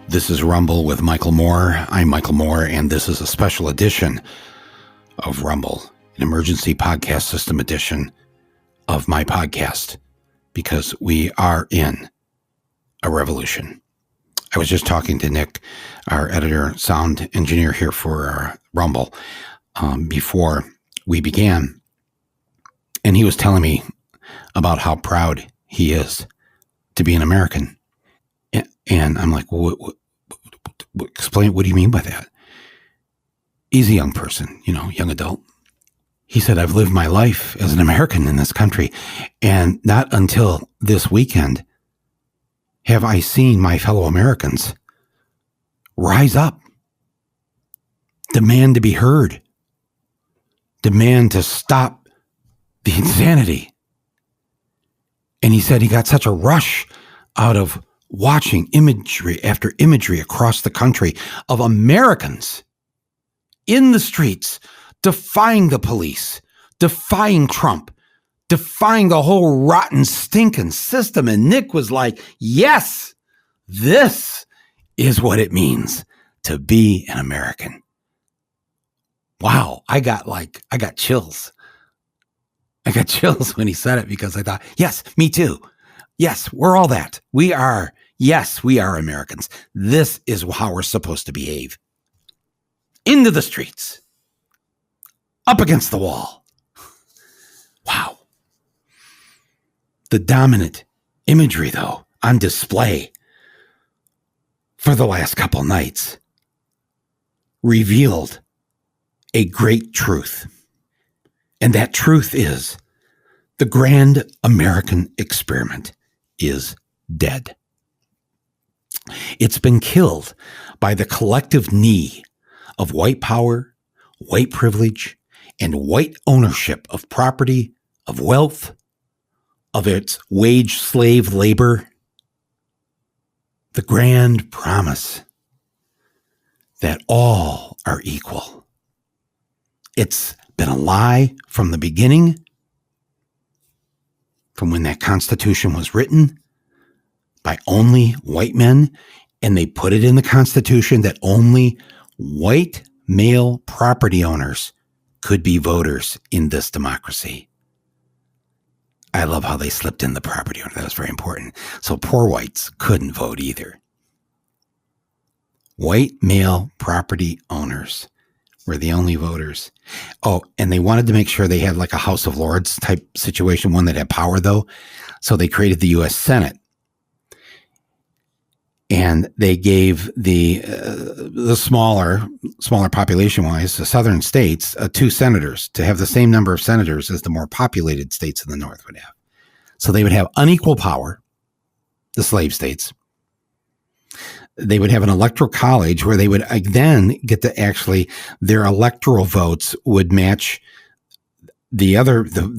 This is Rumble with Michael Moore. I'm Michael Moore, and this is a special edition of Rumble, an emergency podcast system edition of my podcast, because we are in a revolution. I was just talking to Nick, our editor, sound engineer here for Rumble, before we began, and he was telling me about how proud he is to be an American. And I'm like, explain, what do you mean by that? He's a young person, young adult. He said, I've lived my life as an American in this country, and not until this weekend have I seen my fellow Americans rise up, demand to be heard, demand to stop the insanity. And he said he got such a rush out of watching imagery after imagery across the country of Americans in the streets, defying the police, defying Trump, defying the whole rotten, stinking system. And Nick was like, yes, this is what it means to be an American. Wow. I got chills. I got chills when he said it, because I thought, yes, me too. Yes, we're all that. We are Americans. This is how we're supposed to behave. Into the streets. Up against the wall. Wow. The dominant imagery, though, on display for the last couple nights revealed a great truth. And that truth is the grand American experiment is dead. It's been killed by the collective knee of white power, white privilege, and white ownership of property, of wealth, of its wage slave labor. The grand promise that all are equal. It's been a lie from the beginning, from when that Constitution was written by only white men, and they put it in the Constitution that only white male property owners could be voters in this democracy. I love how they slipped in the property owner. That was very important. So poor whites couldn't vote either. White male property owners were the only voters. Oh, and they wanted to make sure they had like a House of Lords type situation, one that had power though. So they created the U.S. Senate. And they gave the smaller population-wise, the southern states, 2 senators to have the same number of senators as the more populated states in the north would have. So they would have unequal power, the slave states. They would have an electoral college where they would then get to actually, their electoral votes would match the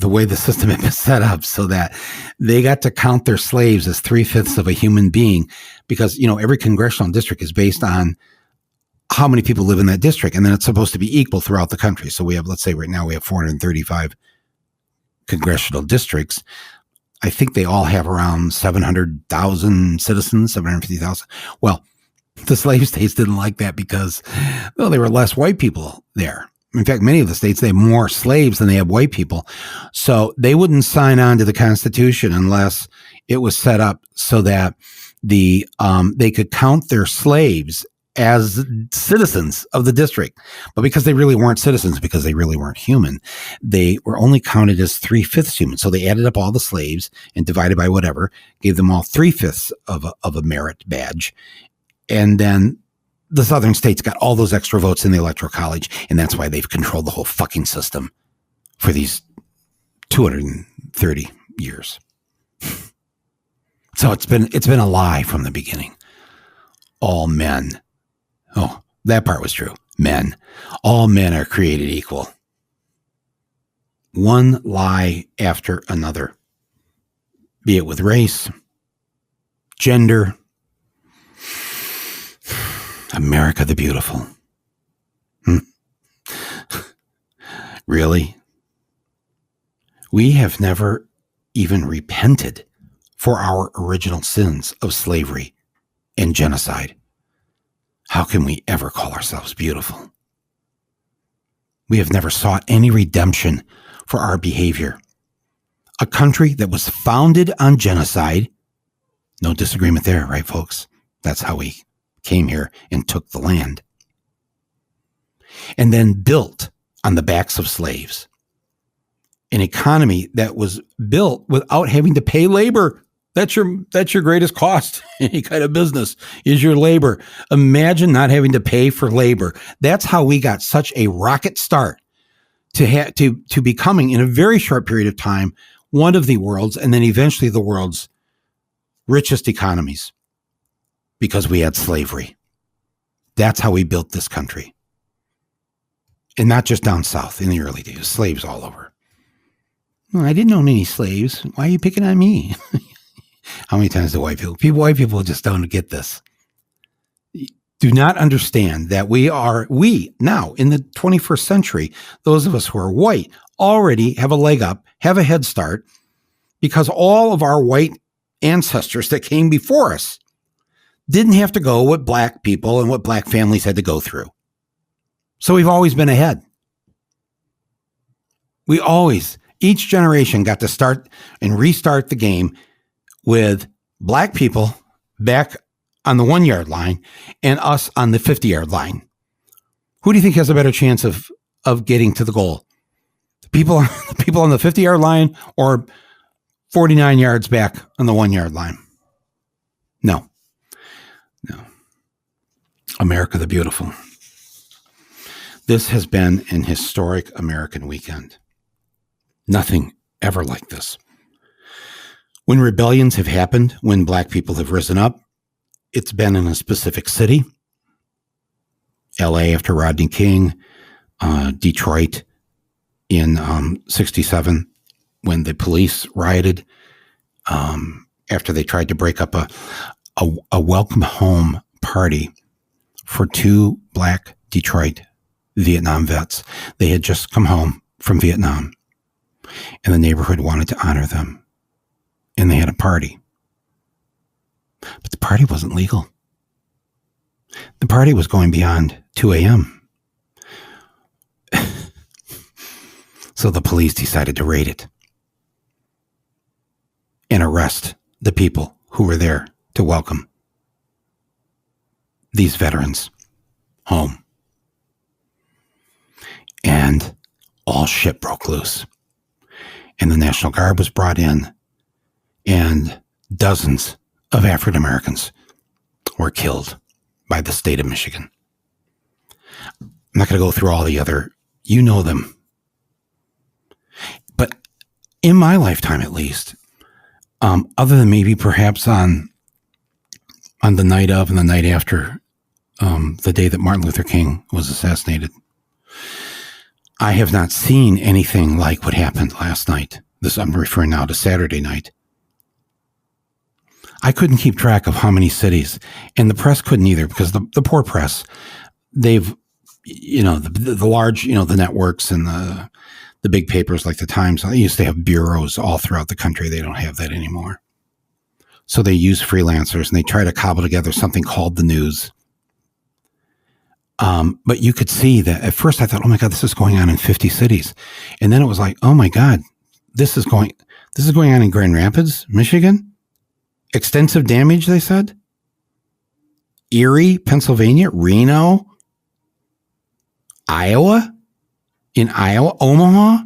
way the system had been set up, so that they got to count their slaves as 3/5 of a human being, because, every congressional district is based on how many people live in that district. And then it's supposed to be equal throughout the country. So we have, let's say right now we have 435 congressional districts. I think they all have around 700,000 citizens, 750,000. Well, the slave states didn't like that because, well, there were less white people there. In fact, many of the states, they have more slaves than they have white people. So they wouldn't sign on to the Constitution unless it was set up so that they could count their slaves as citizens of the district. But because they really weren't citizens, because they really weren't human, they were only counted as 3/5 human. So they added up all the slaves and divided by whatever, gave them all 3/5 of a merit badge. And then the southern states got all those extra votes in the electoral college. And that's why they've controlled the whole fucking system for these 230 years. So it's been a lie from the beginning. All men. Oh, that part was true. Men. All men are created equal. One lie after another. Be it with race, gender, America the Beautiful. Really? We have never even repented for our original sins of slavery and genocide. How can we ever call ourselves beautiful? We have never sought any redemption for our behavior. A country that was founded on genocide, no disagreement there, right, folks? That's how we came here and took the land. And then built on the backs of slaves. An economy that was built without having to pay labor. That's your greatest cost. Any kind of business is your labor. Imagine not having to pay for labor. That's how we got such a rocket start to becoming, in a very short period of time, one of the world's, and then eventually the world's richest economies, because we had slavery. That's how we built this country. And not just down south in the early days, slaves all over. Well, I didn't own any slaves. Why are you picking on me? How many times do white people just don't get this? Do not understand that we now in the 21st century, those of us who are white already have a leg up, have a head start, because all of our white ancestors that came before us didn't have to go what black people and what black families had to go through. So we've always been ahead. Each generation got to start and restart the game with black people back on the 1 yard line and us on the 50-yard line. Who do you think has a better chance of getting to the goal? The people on the 50-yard line or 49 yards back on the 1 yard line? No. America the Beautiful. This has been an historic American weekend. Nothing ever like this. When rebellions have happened, when black people have risen up, it's been in a specific city. LA after Rodney King, Detroit in 67 when the police rioted after they tried to break up a welcome home party for two black Detroit Vietnam vets. They had just come home from Vietnam, and the neighborhood wanted to honor them. And they had a party. But the party wasn't legal. The party was going beyond 2 a.m. So the police decided to raid it and arrest the people who were there to welcome these veterans home. And all shit broke loose. And the National Guard was brought in, and dozens of African Americans were killed by the state of Michigan. I'm not going to go through all the other, you know them. But in my lifetime, at least, other than maybe perhaps on the night of and the night after the day that Martin Luther King was assassinated, I have not seen anything like what happened last night. I'm referring now to Saturday night. I couldn't keep track of how many cities, and the press couldn't either, because the poor press, they've, the large, the networks and the big papers like the Times, they used to have bureaus all throughout the country. They don't have that anymore. So they use freelancers and they try to cobble together something called the news. But you could see that at first I thought, oh my God, this is going on in 50 cities. And then it was like, oh my God, this is going on in Grand Rapids, Michigan. Extensive damage, they said. Erie, Pennsylvania, Reno, Iowa, Omaha.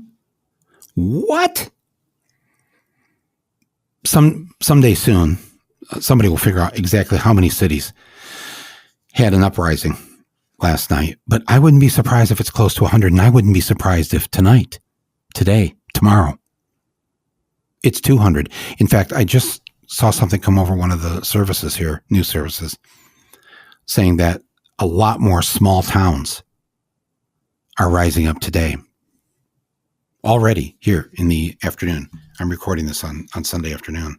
What? Someday soon, somebody will figure out exactly how many cities had an uprising last night, but I wouldn't be surprised if it's close to 100, and I wouldn't be surprised if today, tomorrow, it's 200. In fact, I just saw something come over one of the services here, news services, saying that a lot more small towns are rising up today. Already here in the afternoon. I'm recording this on Sunday afternoon,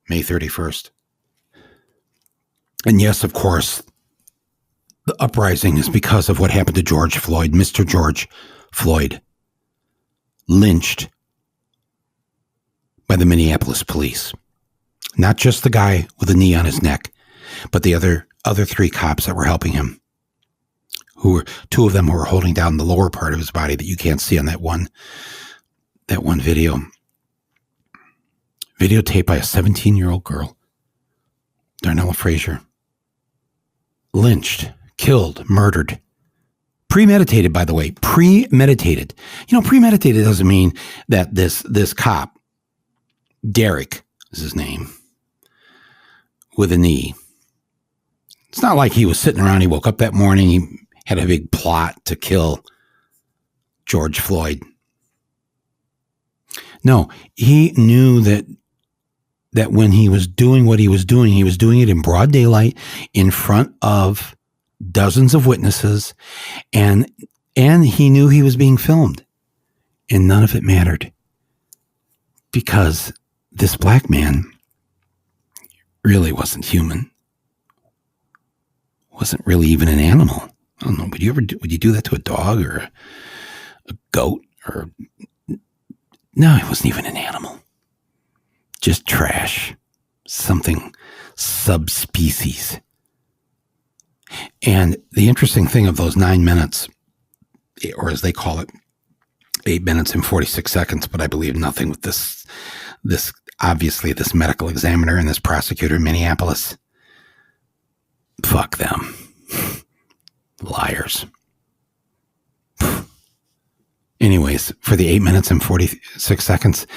May 31st. And yes, of course, the uprising is because of what happened to George Floyd, Mr. George Floyd, lynched by the Minneapolis police. Not just the guy with a knee on his neck, but the other other 3 cops that were helping him, who were 2 of them who were holding down the lower part of his body that you can't see on that one video. Videotaped by a 17-year-old girl, Darnella Frazier. Lynched, killed, murdered. Premeditated, by the way. Premeditated. Premeditated doesn't mean that this cop, Derek is his name, with a knee. It's not like he was sitting around, he woke up that morning, he had a big plot to kill George Floyd. No, he knew that when he was doing what he was doing it in broad daylight in front of dozens of witnesses, and he knew he was being filmed, and none of it mattered because this black man really wasn't human, wasn't really even an animal. I don't know. Would you do that to a dog or a goat or? No, he wasn't even an animal. Just trash, something subspecies. And the interesting thing of those 9 minutes, or as they call it, 8 minutes and 46 seconds, but I believe nothing with this obviously this medical examiner and this prosecutor in Minneapolis. Fuck them. Liars. Anyways, for the 8 minutes and 46 seconds,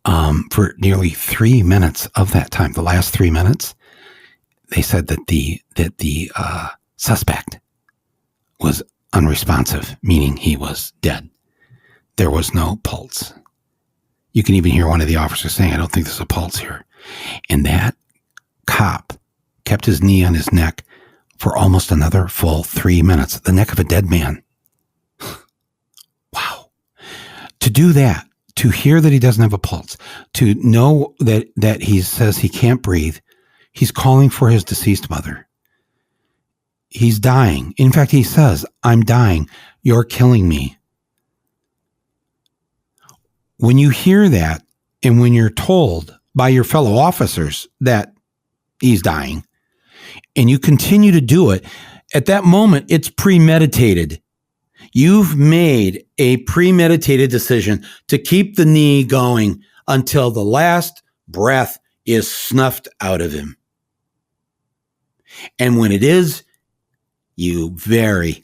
for nearly 3 minutes of that time, the last 3 minutes, they said that the suspect was unresponsive, meaning he was dead. There was no pulse. You can even hear one of the officers saying, "I don't think there's a pulse here." And that cop kept his knee on his neck for almost another full 3 minutes, the neck of a dead man. Wow. To do that, to hear that he doesn't have a pulse, to know that he says he can't breathe, he's calling for his deceased mother. He's dying. In fact, he says, "I'm dying. You're killing me." When you hear that, and when you're told by your fellow officers that he's dying, and you continue to do it, at that moment, it's premeditated. You've made a premeditated decision to keep the knee going until the last breath is snuffed out of him. And when it is, you very,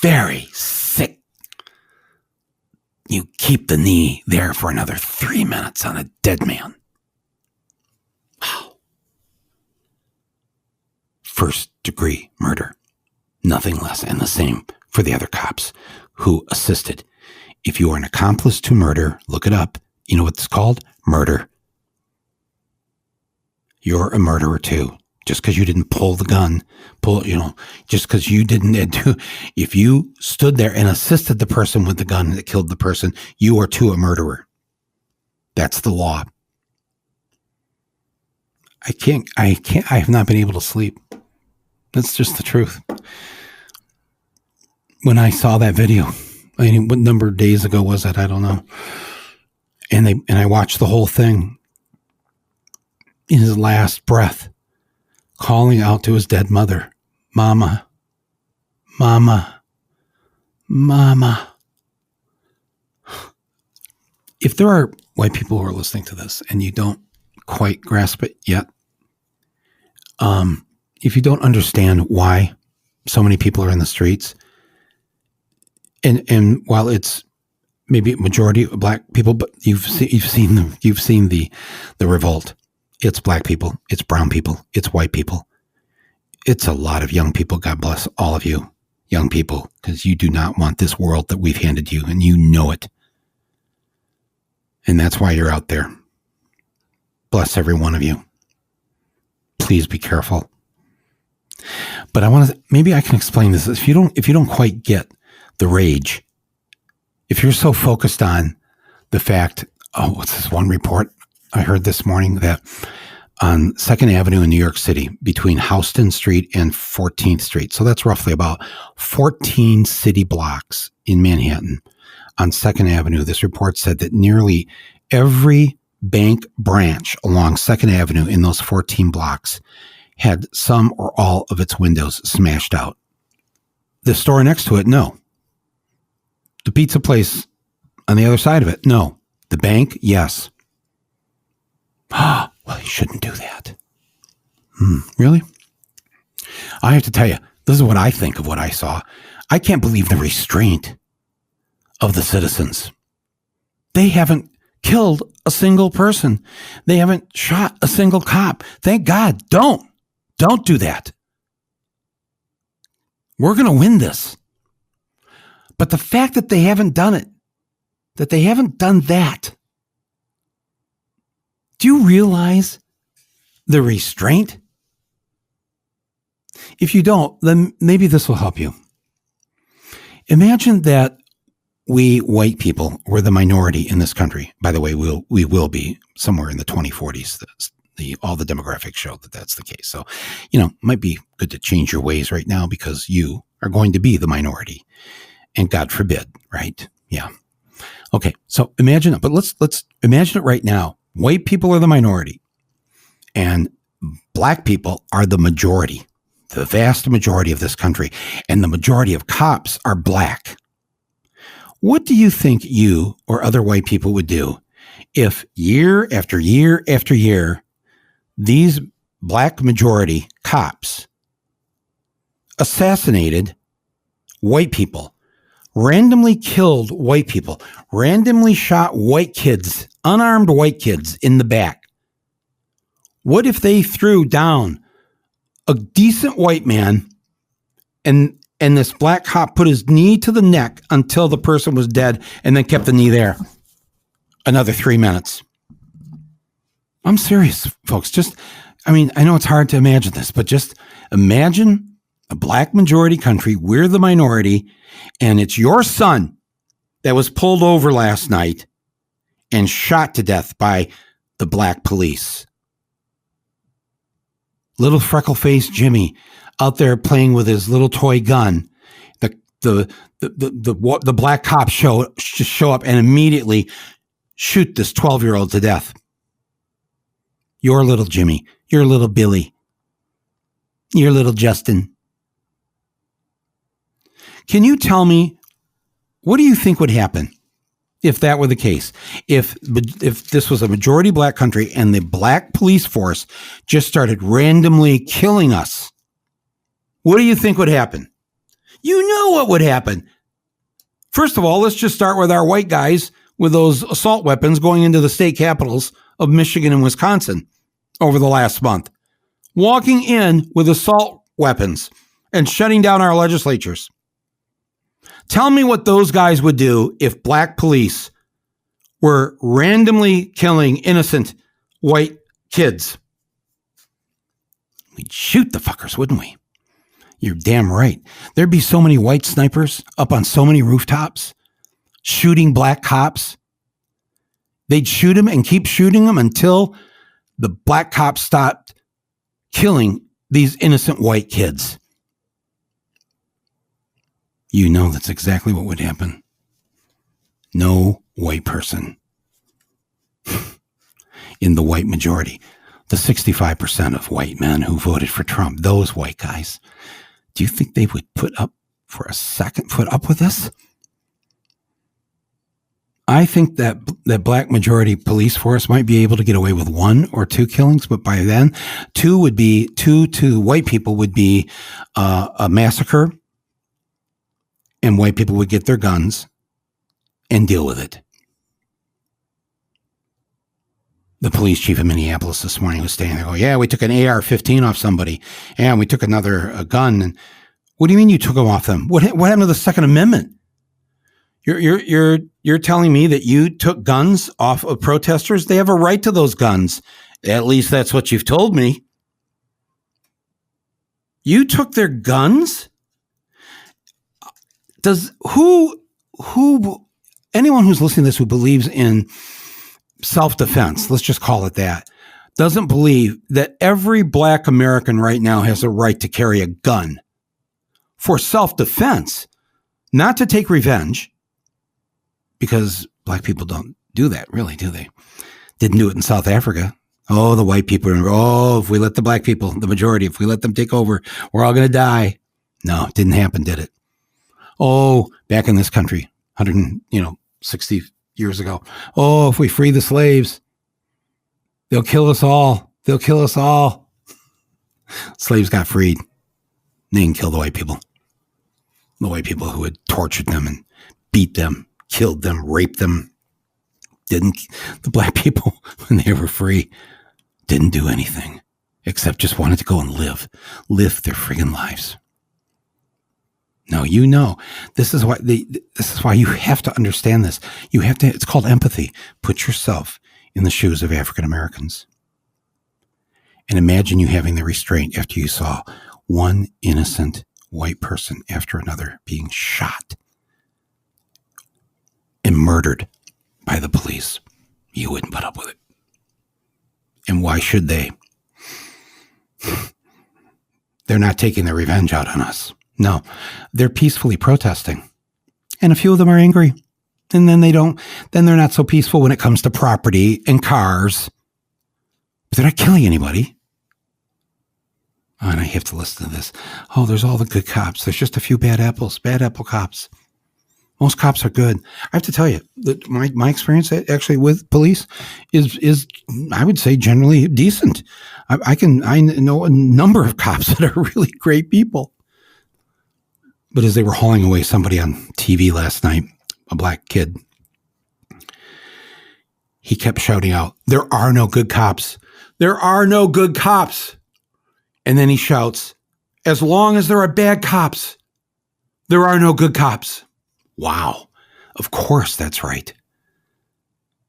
very sick, you keep the knee there for another 3 minutes on a dead man. Wow. First degree murder. Nothing less. And the same for the other cops who assisted. If you are an accomplice to murder, look it up. You know what it's called? Murder. You're a murderer too. Just because you didn't pull the gun, just because you didn't do, if you stood there and assisted the person with the gun that killed the person, you are too a murderer. That's the law. I have not been able to sleep. That's just the truth. When I saw that video, what number of days ago was it? I don't know. And I watched the whole thing. In his last breath, calling out to his dead mother, "Mama, Mama, Mama." If there are white people who are listening to this and you don't quite grasp it yet, if you don't understand why so many people are in the streets, and while it's maybe a majority of black people, but you've seen the revolt. It's black people, it's brown people, it's white people. It's a lot of young people. God bless all of you young people, because you do not want this world that we've handed you, and you know it. And that's why you're out there. Bless every one of you. Please be careful. But maybe I can explain this. If you don't quite get the rage, if you're so focused on the fact, what's this one report I heard this morning, that on 2nd Avenue in New York City, between Houston Street and 14th Street, so that's roughly about 14 city blocks in Manhattan, on 2nd Avenue, this report said that nearly every bank branch along 2nd Avenue in those 14 blocks had some or all of its windows smashed out. The store next to it, no. The pizza place on the other side of it, no. The bank, yes. Well, you shouldn't do that. Really? I have to tell you, this is what I think of what I saw. I can't believe the restraint of the citizens. They haven't killed a single person. They haven't shot a single cop. Thank God. Don't do that. We're going to win this. But the fact that they haven't done it, that they haven't done that, do you realize the restraint? If you don't, then maybe this will help you. Imagine that we white people were the minority in this country. By the way, we will be somewhere in the 2040s. All the demographics show that that's the case. So, it might be good to change your ways right now because you are going to be the minority. And God forbid, right? Yeah. Okay. So imagine it, but let's imagine it right now. White people are the minority and black people are the majority, the vast majority of this country. And the majority of cops are black. What do you think you or other white people would do if year after year after year, these black majority cops assassinated white people, randomly killed white people, randomly shot white kids, unarmed white kids in the back? What if they threw down a decent white man and this black cop put his knee to the neck until the person was dead and then kept the knee there another 3 minutes? I'm serious, folks. I know it's hard to imagine this, but just imagine a black majority country. We're the minority, and it's your son that was pulled over last night and shot to death by the black police. Little freckle-faced Jimmy out there playing with his little toy gun. The black cops show up and immediately shoot this 12-year-old to death. Your little Jimmy, your little Billy, your little Justin. Can you tell me, what do you think would happen if that were the case? If this was a majority black country and the black police force just started randomly killing us, what do you think would happen? You know what would happen. First of all, let's just start with our white guys with those assault weapons going into the state capitals of Michigan and Wisconsin over the last month, walking in with assault weapons and shutting down our legislatures. Tell me what those guys would do if black police were randomly killing innocent white kids. We'd shoot the fuckers, wouldn't we? You're damn right. There'd be so many white snipers up on so many rooftops shooting black cops. They'd shoot them and keep shooting them until the black cops stopped killing these innocent white kids. You know that's exactly what would happen. No white person in the white majority, the 65% of white men who voted for Trump, those white guys, do you think they would put up with this? I think that black majority police force might be able to get away with 1 or 2 killings, but by then, 2 to white people would be a massacre, and white people would get their guns and deal with it. The police chief in Minneapolis this morning was standing there going, yeah, we took an AR-15 off somebody, and we took another gun. And what do you mean you took them off them? What happened to the Second Amendment? You're telling me that you took guns off of protesters? They have a right to those guns. At least that's what you've told me. You took their guns? Anyone who's listening to this who believes in self-defense, let's just call it that, doesn't believe that every black American right now has a right to carry a gun for self-defense, not to take revenge, because black people don't do that, really, do they? Didn't do it in South Africa. Oh, the white people. Oh, if we let the black people, the majority, if we let them take over, we're all going to die. No, it didn't happen, did it? Oh, back in this country, 160 years ago. Oh, if we free the slaves, they'll kill us all. They'll kill us all. Slaves got freed. They didn't kill the white people. The white people who had tortured them and beat them, killed them, raped them. The black people, when they were free, didn't do anything except just wanted to go and live their friggin' lives. No, this is why you have to understand this. It's called empathy. Put yourself in the shoes of African Americans. And imagine you having the restraint after you saw one innocent white person after another being shot and murdered by the police. You wouldn't put up with it. And why should they? They're not taking their revenge out on us. No, they're peacefully protesting. And a few of them are angry. And then they're not so peaceful when it comes to property and cars. But they're not killing anybody. Oh, and I have to listen to this. Oh, there's all the good cops. There's just a few bad apples, bad apple cops. Most cops are good. I have to tell you that my experience actually with police is I would say generally decent. I know a number of cops that are really great people. But as they were hauling away somebody on TV last night, a black kid, he kept shouting out, "There are no good cops. There are no good cops." And then he shouts, "As long as there are bad cops, there are no good cops." Wow. Of course that's right.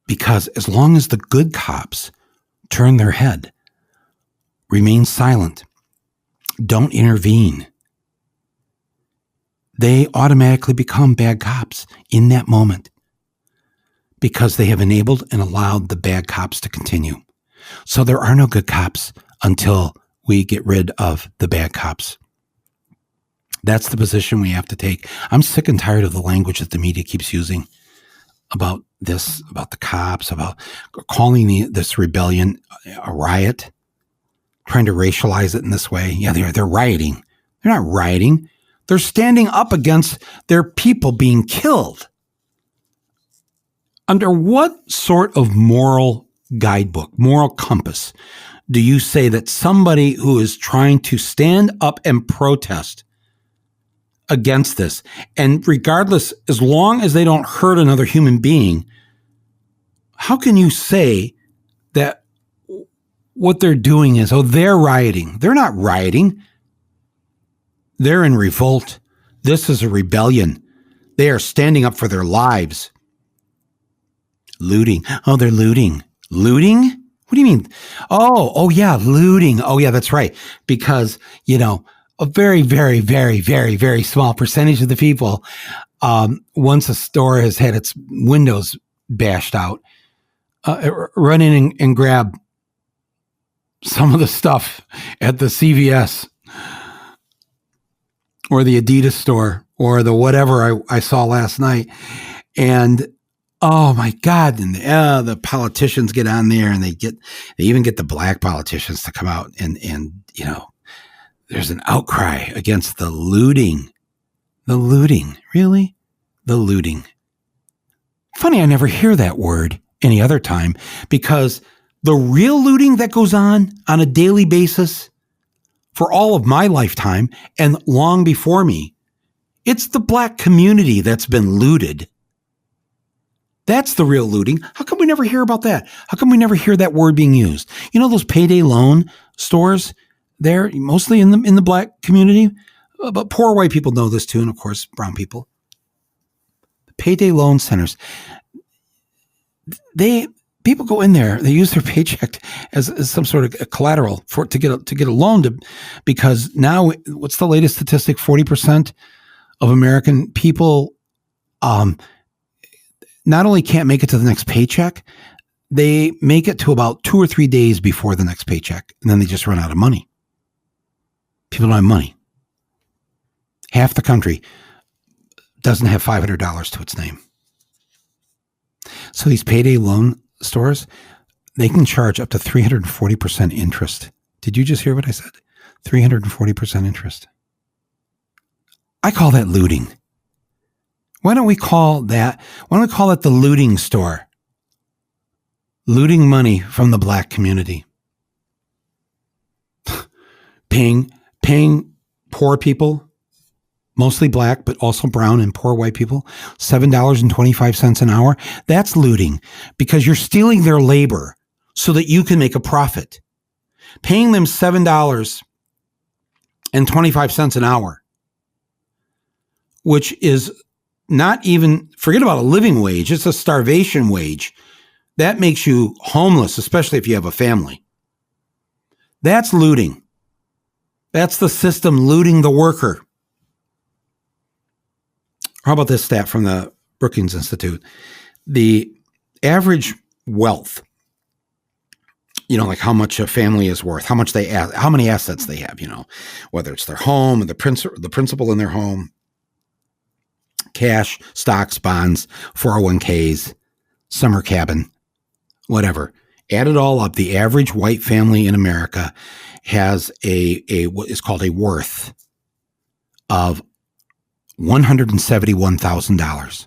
Because as long as the good cops turn their head, remain silent, don't intervene, they automatically become bad cops in that moment because they have enabled and allowed the bad cops to continue. So there are no good cops until we get rid of the bad cops. That's the position we have to take. I'm sick and tired of the language that the media keeps using about this, about the cops, about calling this rebellion a riot, trying to racialize it in this way. Yeah, they're rioting. They're not rioting. They're standing up against their people being killed. Under what sort of moral guidebook, moral compass, do you say that somebody who is trying to stand up and protest against this, and regardless, as long as they don't hurt another human being, how can you say that what they're doing is, they're rioting? They're not rioting. They're in revolt. This is a rebellion. They are standing up for their lives. Looting. Oh, they're looting. Looting? What do you mean? Oh yeah, looting. Oh yeah, that's right. Because, a very, very, very, very, very small percentage of the people, once a store has had its windows bashed out, run in and grab some of the stuff at the CVS or the Adidas store or the whatever I saw last night. And oh my God, and the politicians get on there and they even get the black politicians to come out and there's an outcry against the looting. The looting. Really? The looting. Funny, I never hear that word any other time because the real looting that goes on a daily basis for all of my lifetime and long before me, it's the black community that's been looted. That's the real looting. How come we never hear about that? How come we never hear that word being used? Those payday loan stores? They're mostly in the black community, but poor white people know this too, and of course, brown people. The payday loan centers, people go in there, they use their paycheck as some sort of collateral to get a loan because now, what's the latest statistic? 40% of American people not only can't make it to the next paycheck, they make it to about 2 or 3 days before the next paycheck, and then they just run out of money. People don't have money. Half the country doesn't have $500 to its name. So these payday loan stores, they can charge up to 340% interest. Did you just hear what I said? 340% interest. I call that looting. Why don't we call it the looting store? Looting money from the black community. Paying poor people, mostly black, but also brown and poor white people, $7.25 an hour. That's looting because you're stealing their labor so that you can make a profit. Paying them $7.25 an hour, which is not even, forget about a living wage, it's a starvation wage. That makes you homeless, especially if you have a family. That's looting. That's the system looting the worker. How about this stat from the Brookings Institute? The average wealth, like how much a family is worth, how many assets they have, whether it's their home, the principal in their home, cash, stocks, bonds, 401ks, summer cabin, whatever. Add it all up, the average white family in America has what is called a worth of $171,000.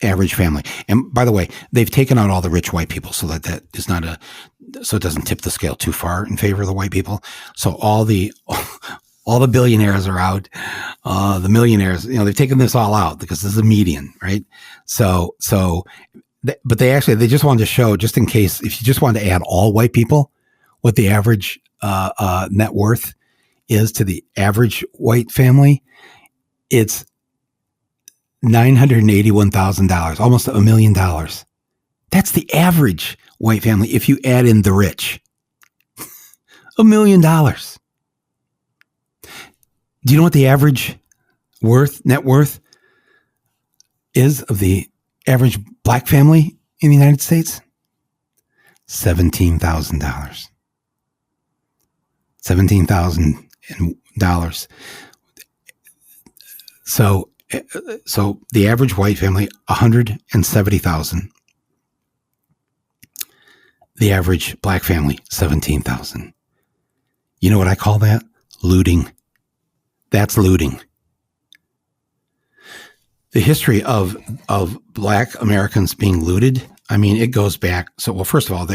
Average family. And by the way, they've taken out all the rich white people so that is not so it doesn't tip the scale too far in favor of the white people. So all the billionaires are out. The millionaires, they've taken this all out because this is a median, right? But they just wanted to show, just in case, if you just wanted to add all white people, what the average net worth is to the average white family, it's $981,000, almost $1 million. That's the average white family if you add in the rich. $1 million. Do you know what the average net worth is of the average black family in the United States? $17,000. $17,000. So the average white family, $170,000. The average black family, $17,000. You know what I call that? Looting. That's looting. The history of black Americans being looted, it goes back. So, well, first of all,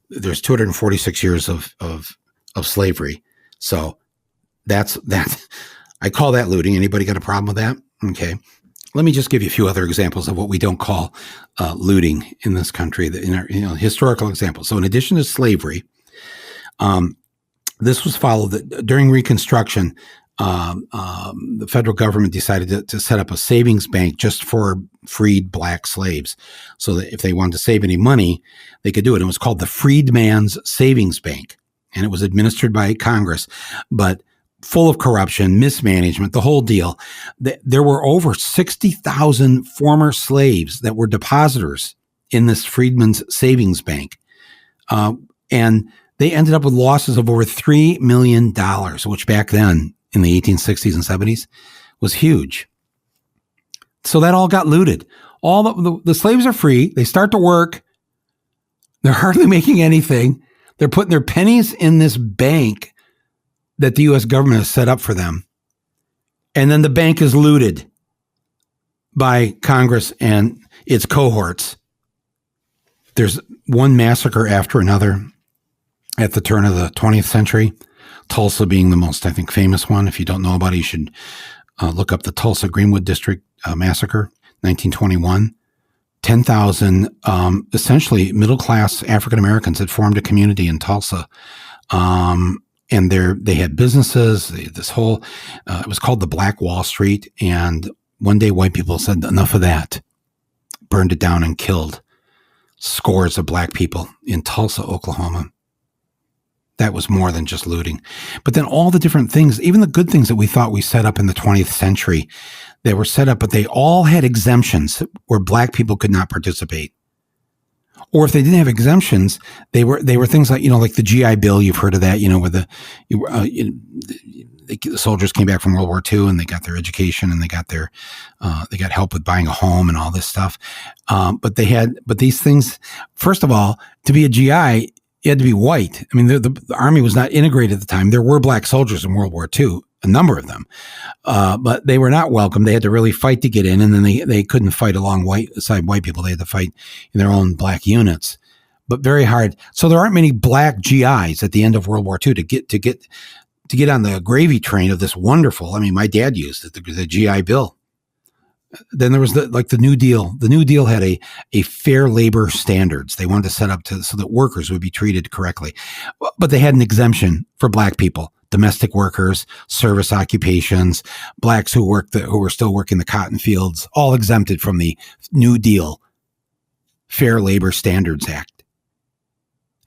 there's 246 years of slavery. So that's I call that looting. Anybody got a problem with that? Okay. Let me just give you a few other examples of what we don't call looting in this country, in our historical examples. So in addition to slavery, this was followed during Reconstruction. The federal government decided to set up a savings bank just for freed black slaves, so that if they wanted to save any money, they could do it. It was called the Freedman's Savings Bank, and it was administered by Congress, but full of corruption, mismanagement, the whole deal. There were over 60,000 former slaves that were depositors in this Freedman's Savings Bank, and they ended up with losses of over $3 million, which back then, in the 1860s and 70s, was huge. So that all got looted. All the slaves are free. They start to work. They're hardly making anything. They're putting their pennies in this bank that the U.S. government has set up for them. And then the bank is looted by Congress and its cohorts. There's one massacre after another at the turn of the 20th century. Tulsa being the most, I think, famous one. If you don't know about it, you should look up the Tulsa Greenwood District Massacre, 1921. 10,000 essentially middle-class African-Americans had formed a community in Tulsa. And they had businesses, this whole, it was called the Black Wall Street. And one day white people said, enough of that, burned it down and killed scores of black people in Tulsa, Oklahoma. That was more than just looting. But then all the different things, even the good things that we thought we set up in the 20th century, they were set up, but they all had exemptions where black people could not participate. Or if they didn't have exemptions, they were things like, like the GI Bill. You've heard of that, where the soldiers came back from World War II and they got their education and they got help with buying a home and all this stuff. But these things, first of all, to be a GI, you had to be white. I mean, the Army was not integrated at the time. There were black soldiers in World War II, a number of them, but they were not welcome. They had to really fight to get in, and then they couldn't fight alongside white people. They had to fight in their own black units, but very hard. So there aren't many black GIs at the end of World War II to get on the gravy train of this wonderful. I mean, my dad used it, the GI Bill. Then there was the New Deal. The New Deal had a fair labor standards. They wanted to set up so that workers would be treated correctly, but they had an exemption for black people, domestic workers, service occupations, blacks who were still working the cotton fields, all exempted from the New Deal Fair Labor Standards Act.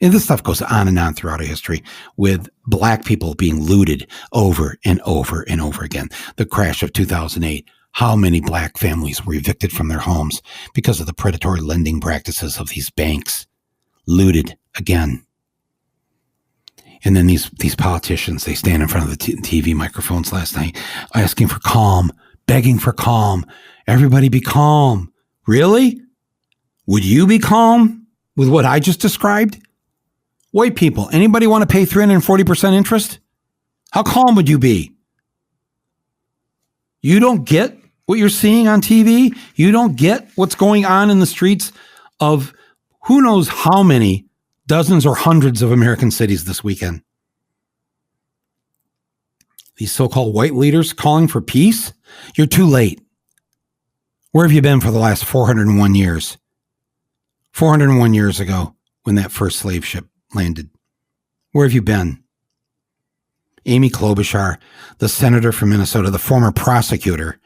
And this stuff goes on and on throughout our history, with black people being looted over and over and over again. The crash of 2008. How many black families were evicted from their homes because of the predatory lending practices of these banks? Looted again. And then these politicians, they stand in front of the TV microphones last night asking for calm, begging for calm. Everybody be calm. Really? Would you be calm with what I just described? White people, anybody want to pay 340% interest? How calm would you be? You don't get what you're seeing on TV? You don't get what's going on in the streets of who knows how many dozens or hundreds of American cities this weekend? These so-called white leaders calling for peace? You're too late. Where have you been for the last 401 years? 401 years ago, when that first slave ship landed. Where have you been? Amy Klobuchar, the senator from Minnesota, the former prosecutor.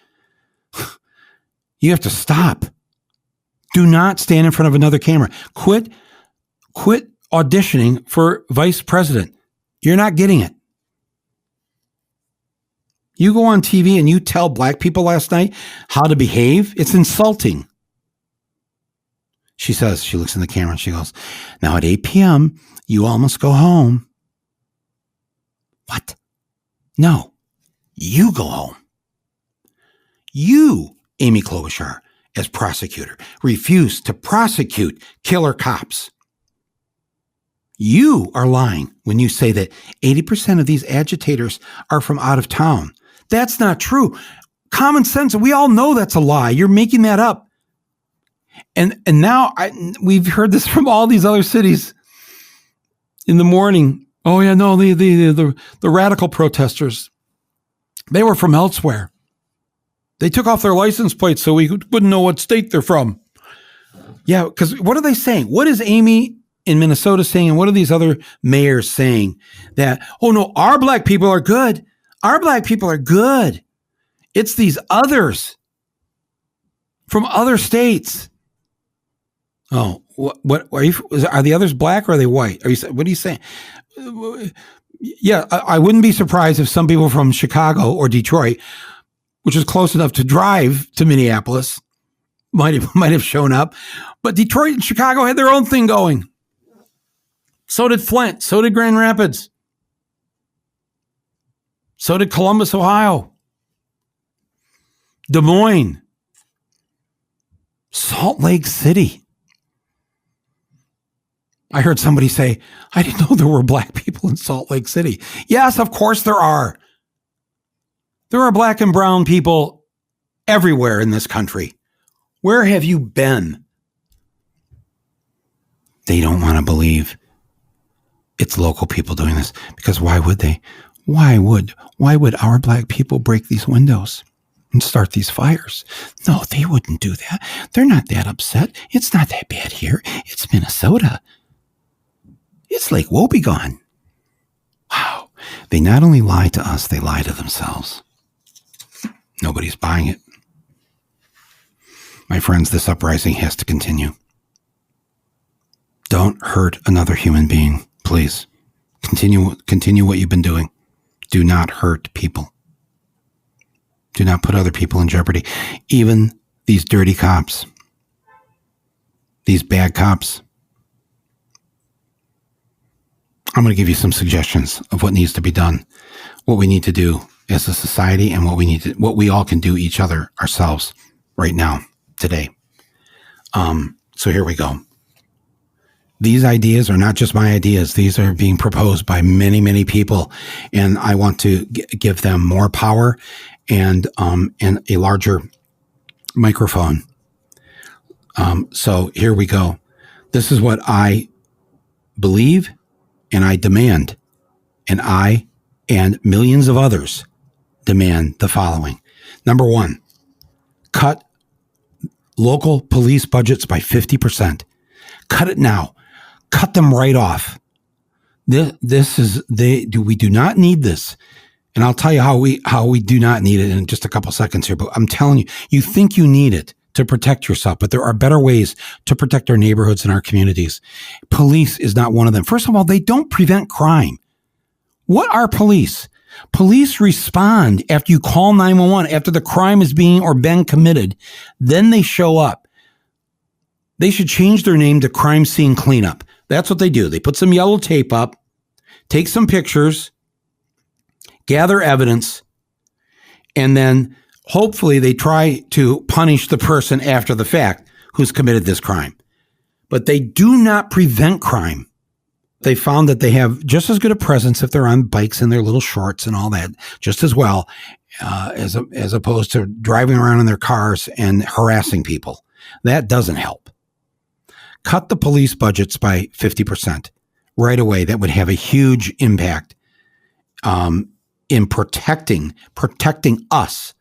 You have to stop. Do not stand in front of another camera. Quit auditioning for vice president. You're not getting it. You go on TV and you tell black people last night how to behave. It's insulting. She says, she looks in the camera and she goes, now at 8 p.m., you all must go home. What? No, you go home. You, Amy Klobuchar, as prosecutor, refuse to prosecute killer cops. You are lying when you say that 80% of these agitators are from out of town. That's not true. Common sense, we all know that's a lie. You're making that up. And now we've heard this from all these other cities in the morning. Oh yeah, no, the radical protesters, they were from elsewhere. They took off their license plates so we wouldn't know what state they're from. Yeah, because what are they saying? What is Amy in Minnesota saying, and what are these other mayors saying? That, oh no, our black people are good. Our black people are good. It's these others from other states. Oh, what are you? Are the others black or are they white? What are you saying? Yeah, I wouldn't be surprised if some people from Chicago or Detroit, which is close enough to drive to Minneapolis, might have shown up. But Detroit and Chicago had their own thing going. So did Flint. So did Grand Rapids. So did Columbus, Ohio. Des Moines. Salt Lake City. I heard somebody say, I didn't know there were black people in Salt Lake City. Yes, of course there are. There are black and brown people everywhere in this country. Where have you been? They don't want to believe it's local people doing this, because why would they? Why would our black people break these windows and start these fires? No, they wouldn't do that. They're not that upset. It's not that bad here. It's Minnesota. It's Lake Wobegon. Wow. They not only lie to us, they lie to themselves. Nobody's buying it. My friends, this uprising has to continue. Don't hurt another human being, please. Continue what you've been doing. Do not hurt people. Do not put other people in jeopardy. Even these dirty cops, these bad cops, I'm going to give you some suggestions of what needs to be done, what we need to do as a society, and what we all can do each other ourselves right now, today. So here we go. These ideas are not just my ideas. These are being proposed by many, many people, and I want to give them more power and a larger microphone. So here we go. This is what I believe, and I demand, and I and millions of others demand the following. Number one, cut local police budgets by 50%. Cut it now. Cut them right off. We do not need this. And I'll tell you how we do not need it in just a couple seconds here. But I'm telling you, you think you need it to protect yourself, but there are better ways to protect our neighborhoods and our communities. Police is not one of them. First of all, they don't prevent crime. What are police? Police respond after you call 911, after the crime is been committed. Then they show up. They should change their name to crime scene cleanup. That's what they do. They put some yellow tape up, take some pictures, gather evidence, and then hopefully they try to punish the person after the fact who's committed this crime. But they do not prevent crime. They found that they have just as good a presence if they're on bikes in their little shorts and all that, just as well as opposed to driving around in their cars and harassing people. That doesn't help. Cut the police budgets by 50% right away. That would have a huge impact in protecting us,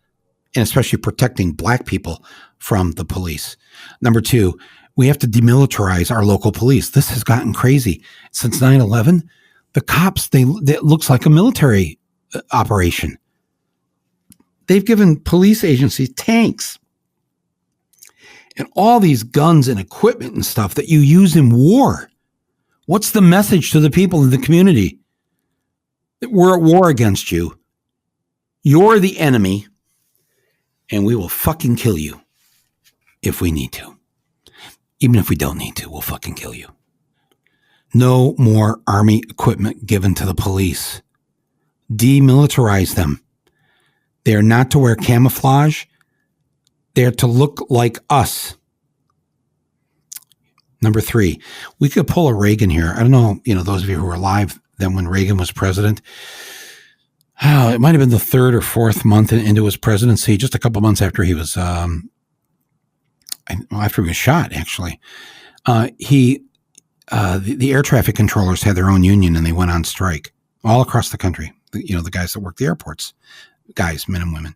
and especially protecting Black people from the police. Number two, we have to demilitarize our local police. This has gotten crazy. Since 9/11, the cops, it looks like a military operation. They've given police agencies tanks and all these guns and equipment and stuff that you use in war. What's the message to the people in the community? That we're at war against you. You're the enemy, and we will fucking kill you if we need to. Even if we don't need to, we'll fucking kill you. No more army equipment given to the police. Demilitarize them. They are not to wear camouflage. They're to look like us. Number three, we could pull a Reagan here. I don't know, those of you who were alive then when Reagan was president. It might have been the third or fourth month into his presidency, just a couple months after he was, after he was shot, actually. The air traffic controllers had their own union and they went on strike all across the country. The guys that work the airports, guys, men and women.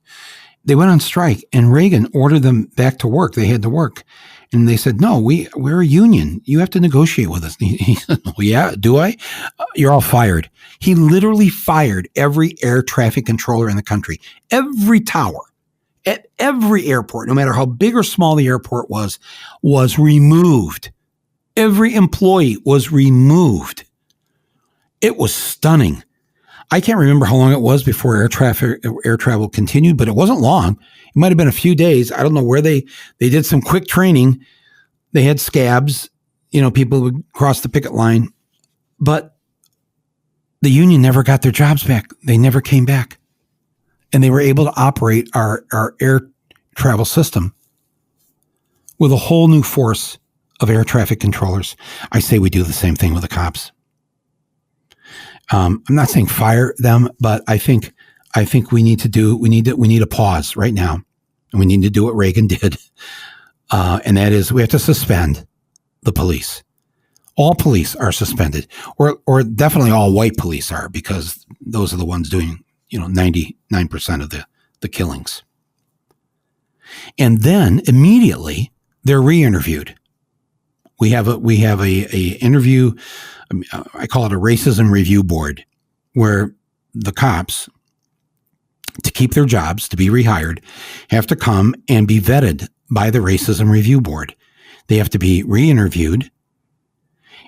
They went on strike and Reagan ordered them back to work. They had to work. And they said, no, we're a union. You have to negotiate with us. He said, well, yeah, do I? You're all fired. He literally fired every air traffic controller in the country. Every tower at every airport, no matter how big or small the airport was removed. Every employee was removed. It was stunning. I can't remember how long it was before air travel continued, but it wasn't long. It might have been a few days. I don't know where they did some quick training. They had scabs, people would cross the picket line, but the union never got their jobs back. They never came back. And they were able to operate our air travel system with a whole new force of air traffic controllers. I say we do the same thing with the cops. I'm not saying fire them, but I think we need a pause right now, and we need to do what Reagan did, and that is we have to suspend the police. All police are suspended, or definitely all white police are, because those are the ones doing 99% of the killings. And then immediately they're re-interviewed. We have a interview. I call it a racism review board, where the cops, to keep their jobs, to be rehired, have to come and be vetted by the racism review board. They have to be re-interviewed,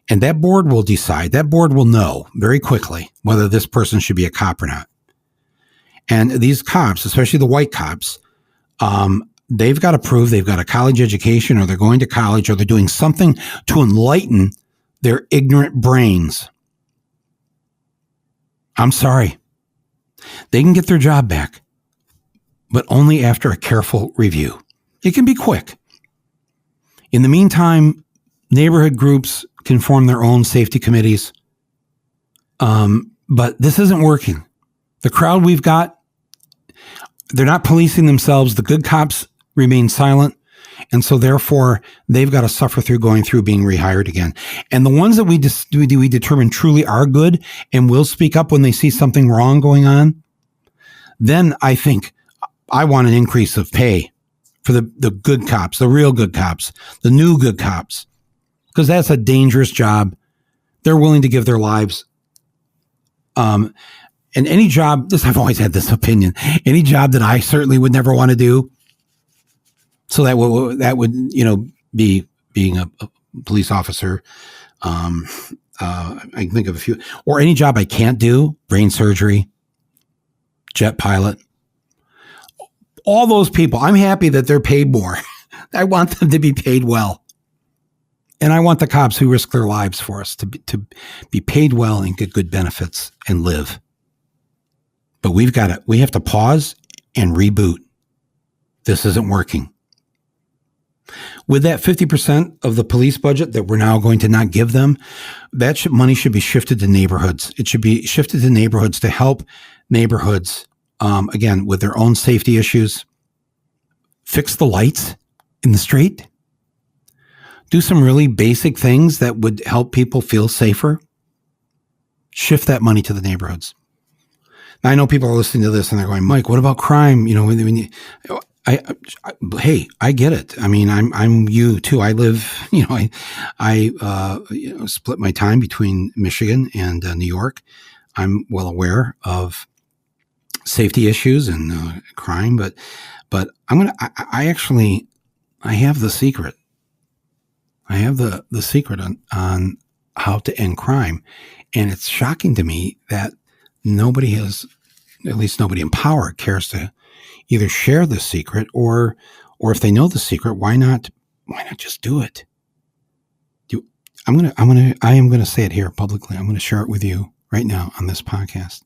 and that board will decide. That board will know very quickly whether this person should be a cop or not. And these cops, especially the white cops, they've got to prove they've got a college education, or they're going to college, or they're doing something to enlighten their ignorant brains. I'm sorry. They can get their job back, but only after a careful review. It can be quick. In the meantime, neighborhood groups can form their own safety committees. But this isn't working. The crowd we've got, they're not policing themselves. The good cops remain silent. And so therefore, they've got to suffer through going through being rehired again. And the ones that we determine truly are good and will speak up when they see something wrong going on, then I think I want an increase of pay for the good cops, the real good cops, the new good cops, because that's a dangerous job. They're willing to give their lives. And any job, I've always had this opinion, any job that I certainly would never want to do. So that would, be being a police officer. I can think of a few, or any job I can't do, brain surgery, jet pilot, all those people. I'm happy that they're paid more. I want them to be paid well. And I want the cops who risk their lives for us to be paid well and get good benefits and live. But we have to pause and reboot. This isn't working. With that 50% of the police budget that we're now going to not give them, money should be shifted to neighborhoods. It should be shifted to neighborhoods to help neighborhoods, again, with their own safety issues. Fix the lights in the street. Do some really basic things that would help people feel safer. Shift that money to the neighborhoods. Now, I know people are listening to this and they're going, Mike, what about crime? I get it. I mean, I'm you too. I live, I split my time between Michigan and New York. I'm well aware of safety issues and crime, but I have the secret. I have the secret on how to end crime. And it's shocking to me that nobody in power cares to either share the secret or if they know the secret, why not just do it? I am going to say it here publicly. I'm going to share it with you right now on this podcast.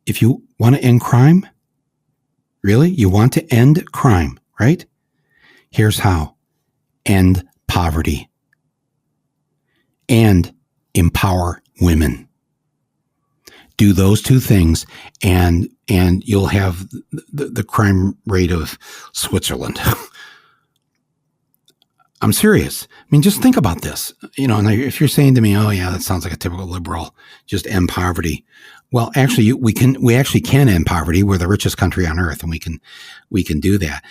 If you want to end crime, really, you want to end crime, right? Here's how. End poverty and empower women. Do those two things and you'll have the crime rate of Switzerland. I'm serious. I mean, just think about this. And if you're saying to me, oh yeah, that sounds like a typical liberal, just end poverty. Well, actually, we actually can end poverty. We're the richest country on earth, and we can do that.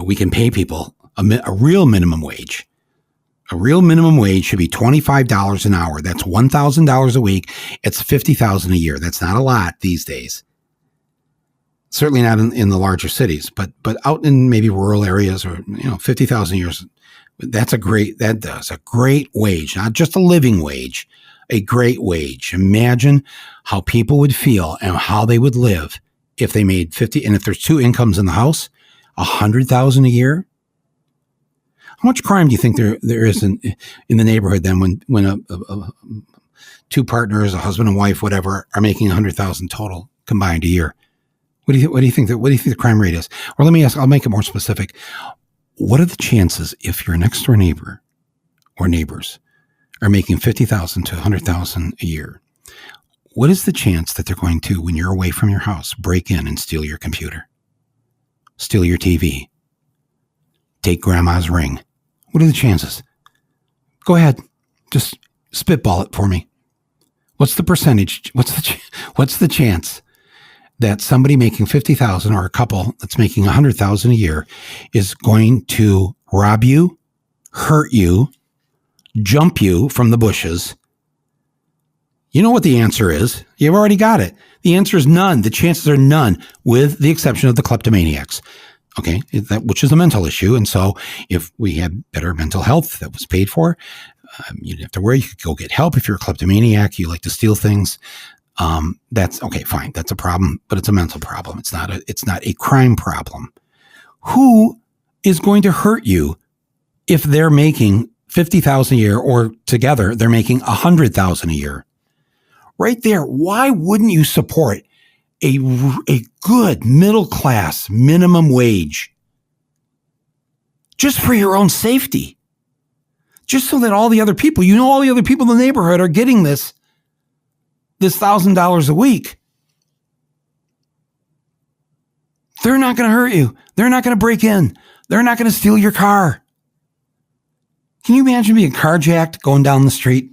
We can pay people a real minimum wage. A real minimum wage should be $25 an hour. That's $1,000 a week. It's $50,000 a year. That's not a lot these days. Certainly not in the larger cities, but out in maybe rural areas or, 50,000 a year. That's a great wage, not just a living wage, a great wage. Imagine how people would feel and how they would live if they made 50. And if there's two incomes in the house, $100,000 a year. How much crime do you think there is in the neighborhood then when two partners, a husband and wife, whatever, are making $100,000 total combined a year? What do you think the crime rate is? Or let me ask, I'll make it more specific. What are the chances if your next door neighbor or neighbors are making $50,000 to $100,000 a year? What is the chance that they're going to, when you're away from your house, break in and steal your computer, steal your TV, take grandma's ring? What are the chances? Go ahead. Just spitball it for me. What's the percentage? What's the chance that somebody making $50,000 or a couple that's making $100,000 a year is going to rob you, hurt you, jump you from the bushes? You know what the answer is. You've already got it. The answer is none. The chances are none, with the exception of the kleptomaniacs. Okay, which is a mental issue. And so if we had better mental health that was paid for, you didn't have to worry. You could go get help. If you're a kleptomaniac, you like to steal things. That's okay, fine. That's a problem, but it's a mental problem. It's not a crime problem. Who is going to hurt you if they're making $50,000 a year, or together they're making $100,000 a year. Right there, why wouldn't you support a good middle class minimum wage just for your own safety? Just so that all the other people, all the other people in the neighborhood are getting this $1,000 a week. They're not going to hurt you. They're not going to break in. They're not going to steal your car. Can you imagine being carjacked going down the street?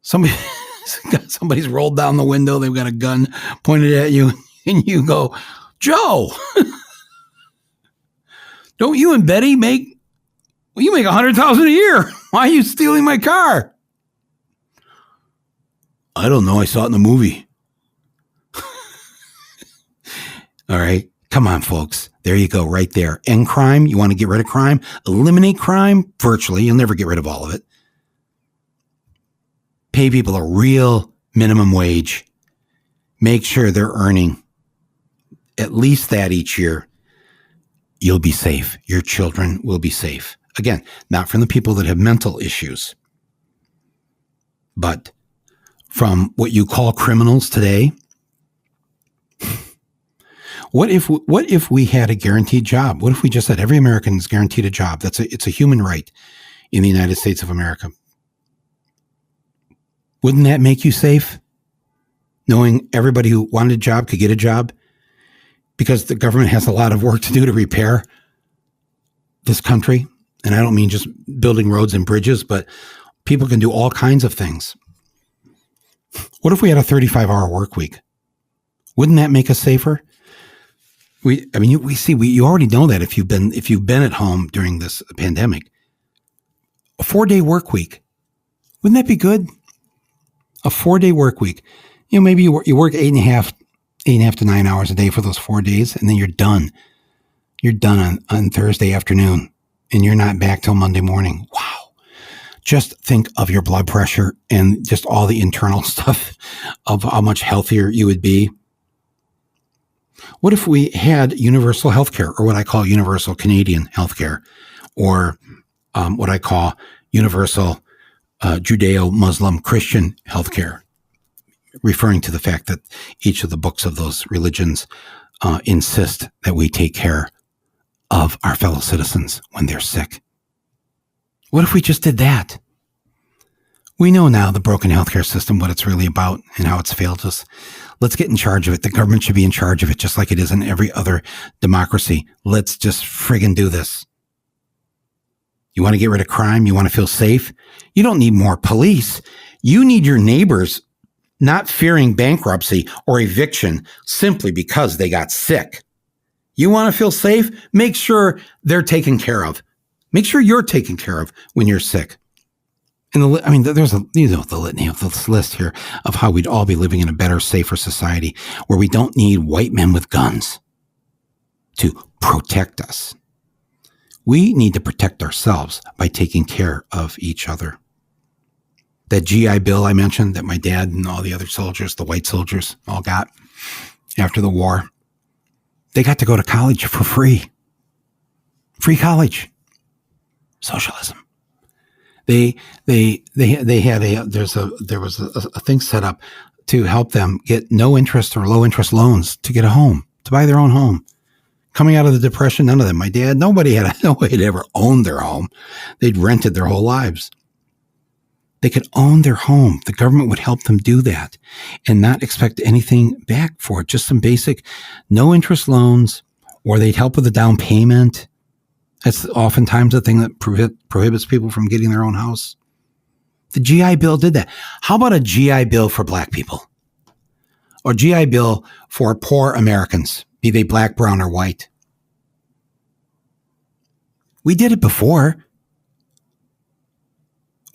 Somebody's rolled down the window. They've got a gun pointed at you, and you go, Joe, don't you and Betty make $100,000 a year? Why are you stealing my car? I don't know. I saw it in the movie. All right. Come on, folks. There you go, right there. End crime. You want to get rid of crime? Eliminate crime virtually. You'll never get rid of all of it. Pay people a real minimum wage. Make sure they're earning at least that each year. You'll be safe. Your children will be safe. Again, not from the people that have mental issues, but from what you call criminals today. What if we had a guaranteed job? What if we just said every American is guaranteed a job? It's a human right in the United States of America. Wouldn't that make you safe? Knowing everybody who wanted a job could get a job? Because the government has a lot of work to do to repair this country. And I don't mean just building roads and bridges, but people can do all kinds of things. What if we had a 35-hour work week? Wouldn't that make us safer? You already know that if you've been at home during this pandemic. A 4-day work week. Wouldn't that be good? A 4-day work week. Maybe you work 8.5 to 9 hours a day for those 4 days, and then you're done. You're done on Thursday afternoon, and you're not back till Monday morning. Wow. Just think of your blood pressure and just all the internal stuff of how much healthier you would be. What if we had universal healthcare, or what I call universal Canadian healthcare, or what I call universal Judeo-Muslim Christian healthcare, referring to the fact that each of the books of those religions insist that we take care of our fellow citizens when they're sick. What if we just did that? We know now the broken healthcare system, what it's really about and how it's failed us. Let's get in charge of it. The government should be in charge of it, just like it is in every other democracy. Let's just friggin' do this. You want to get rid of crime? You want to feel safe? You don't need more police. You need your neighbors not fearing bankruptcy or eviction simply because they got sick. You want to feel safe? Make sure they're taken care of. Make sure you're taken care of when you're sick. And there's the litany of this list here of how we'd all be living in a better, safer society where we don't need white men with guns to protect us. We need to protect ourselves by taking care of each other. That GI Bill I mentioned that my dad and all the other soldiers, the white soldiers, all got after the war, they got to go to college for free. Free college. Socialism. There was a thing set up to help them get no interest or low interest loans to get a home, to buy their own home. Coming out of the Depression, none of them. My dad, nobody had ever owned their home. They'd rented their whole lives. They could own their home. The government would help them do that and not expect anything back for it. Just some basic no interest loans, or they'd help with the down payment. That's oftentimes the thing that prohibits people from getting their own house. The GI Bill did that. How about a GI Bill for black people? Or GI Bill for poor Americans, be they black, brown, or white? We did it before.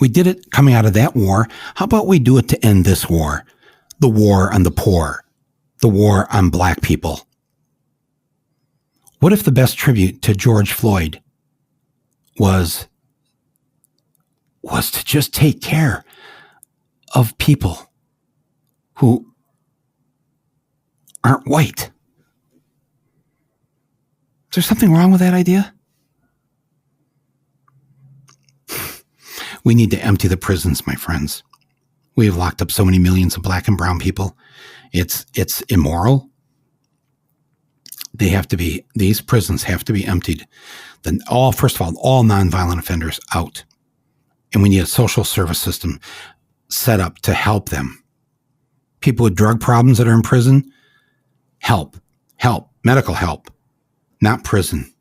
We did it coming out of that war. How about we do it to end this war? The war on the poor. The war on black people. What if the best tribute to George Floyd was to just take care of people who aren't white? Is there something wrong with that idea? We need to empty the prisons, my friends. We have locked up so many millions of black and brown people. It's immoral. These prisons have to be emptied. First of all nonviolent offenders out. And we need a social service system set up to help them. People with drug problems that are in prison, help, medical help, not prison.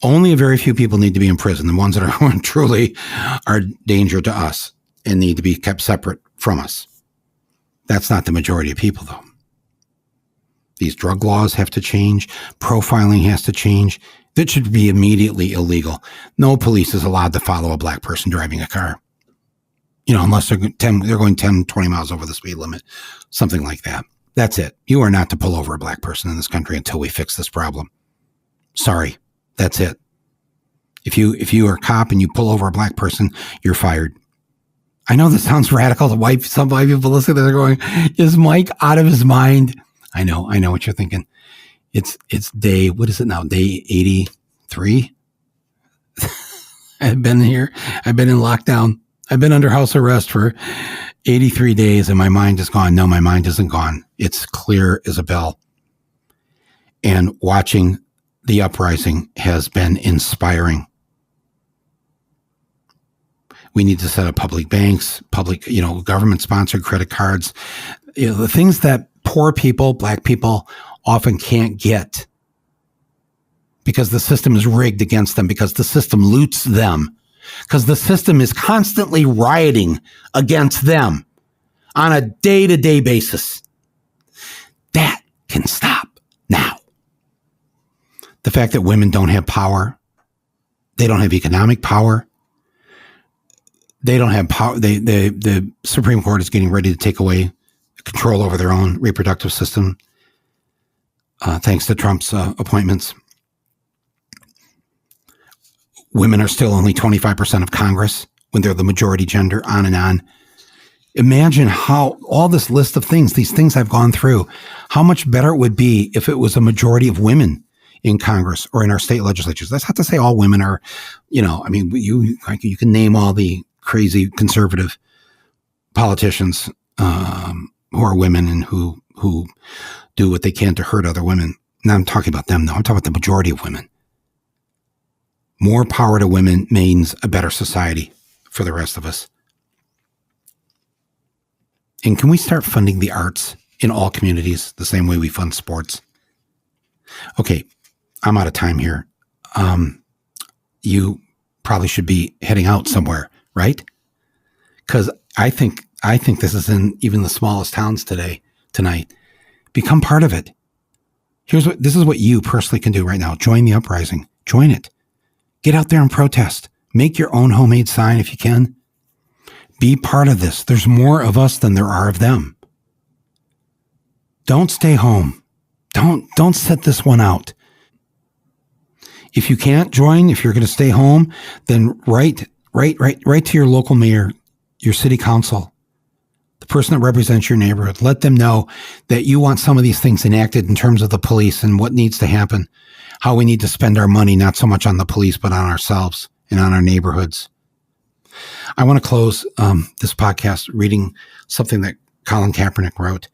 Only a very few people need to be in prison, the ones that are truly are danger to us and need to be kept separate from us. That's not the majority of people, though. These drug laws have to change. Profiling has to change. That should be immediately illegal. No police is allowed to follow a black person driving a car. Unless they're going 10, 20 miles over the speed limit, something like that. That's it. You are not to pull over a black person in this country until we fix this problem. Sorry. That's it. If you are a cop and you pull over a black person, you're fired. I know this sounds radical. Some white people listening, they're going, is Mike out of his mind? I know what you're thinking. It's day, what is it now? Day 83? I've been here. I've been in lockdown. I've been under house arrest for 83 days and my mind is gone. No, my mind isn't gone. It's clear as a bell. And watching the uprising has been inspiring. We need to set up public banks, government-sponsored credit cards, the things that poor people, black people often can't get because the system is rigged against them, because the system loots them, because the system is constantly rioting against them on a day-to-day basis. That can stop now. The fact that women don't have power, they don't have economic power, they don't have power. The Supreme Court is getting ready to take away control over their own reproductive system, thanks to Trump's appointments. Women are still only 25% of Congress when they're the majority gender, on and on. Imagine how all this list of things, these things I've gone through, how much better it would be if it was a majority of women in Congress or in our state legislatures. That's not to say all women are, you can name all the crazy conservative politicians who are women and who do what they can to hurt other women. Now I'm talking about them, though. I'm talking about the majority of women. More power to women means a better society for the rest of us. And can we start funding the arts in all communities the same way we fund sports? Okay, I'm out of time here. You probably should be heading out somewhere, right? Because I think this is in even the smallest towns tonight. Become part of it. This is what you personally can do right now. Join the uprising. Join it. Get out there and protest. Make your own homemade sign if you can. Be part of this. There's more of us than there are of them. Don't stay home. Don't sit this one out. If you can't join, if you're going to stay home, then write to your local mayor, your city council, the person that represents your neighborhood. Let them know that you want some of these things enacted in terms of the police and what needs to happen, how we need to spend our money, not so much on the police, but on ourselves and on our neighborhoods. I want to close this podcast reading something that Colin Kaepernick wrote.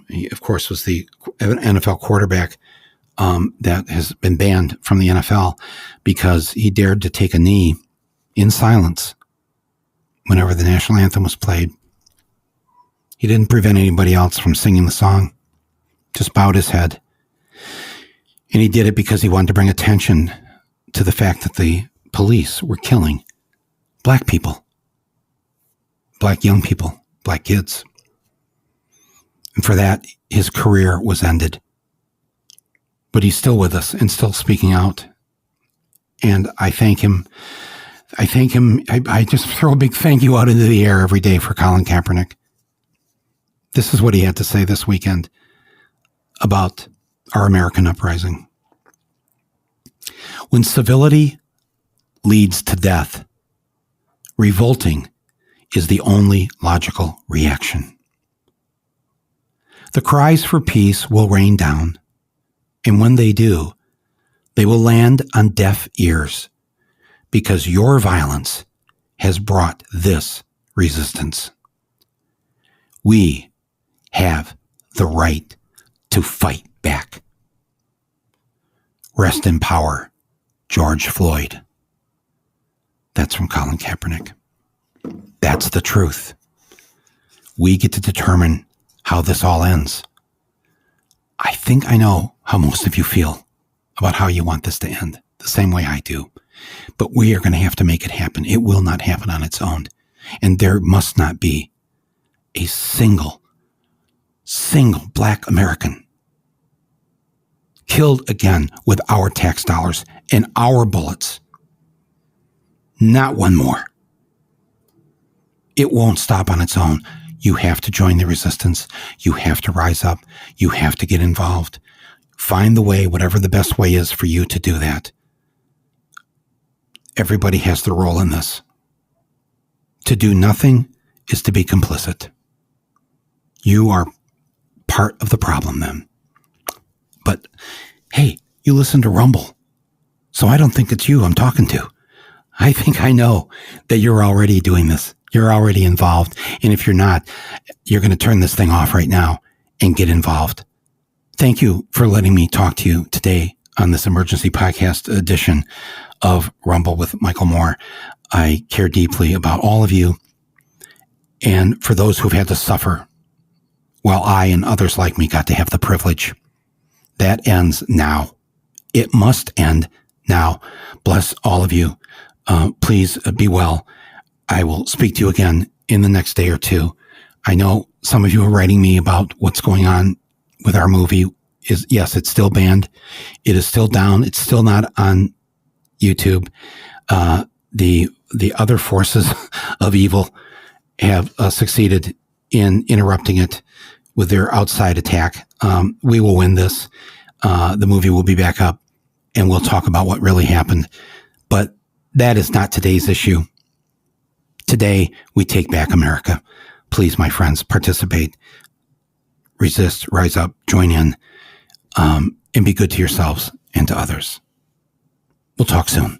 He, of course, was the NFL quarterback that has been banned from the NFL because he dared to take a knee in silence whenever the national anthem was played. He didn't prevent anybody else from singing the song, just bowed his head. And he did it because he wanted to bring attention to the fact that the police were killing black people, black young people, black kids. And for that, his career was ended. But he's still with us and still speaking out. And I thank him. I just throw a big thank you out into the air every day for Colin Kaepernick. This is what he had to say this weekend about our American uprising. When civility leads to death, revolting is the only logical reaction. The cries for peace will rain down, and when they do, they will land on deaf ears, because your violence has brought this resistance. We have the right to fight back. Rest in power, George Floyd. That's from Colin Kaepernick. That's the truth. We get to determine how this all ends. I think I know how most of you feel about how you want this to end, the same way I do. But we are going to have to make it happen. It will not happen on its own. And there must not be a single Black American killed again with our tax dollars and our bullets. Not one more. It won't stop on its own. You have to join the resistance. You have to rise up. You have to get involved. Find the way, whatever the best way is for you to do that. Everybody has their role in this. To do nothing is to be complicit. You are part of the problem then. But hey, you listen to Rumble, so I don't think it's you I'm talking to. I think I know that you're already doing this. You're already involved. And if you're not, you're going to turn this thing off right now and get involved. Thank you for letting me talk to you today on this emergency podcast edition of Rumble with Michael Moore. I care deeply about all of you. And for those who've had to suffer, while I and others like me got to have the privilege, that ends now. It must end now. Bless all of you. Please be well. I will speak to you again in the next day or two. I know some of you are writing me about what's going on with our movie. Yes, it's still banned. It is still down. It's still not on YouTube. The other forces of evil have succeeded in interrupting it with their outside attack. We will win this. The movie will be back up, and we'll talk about what really happened. But that is not today's issue. Today, we take back America. Please, my friends, participate, resist, rise up, join in, and be good to yourselves and to others. We'll talk soon.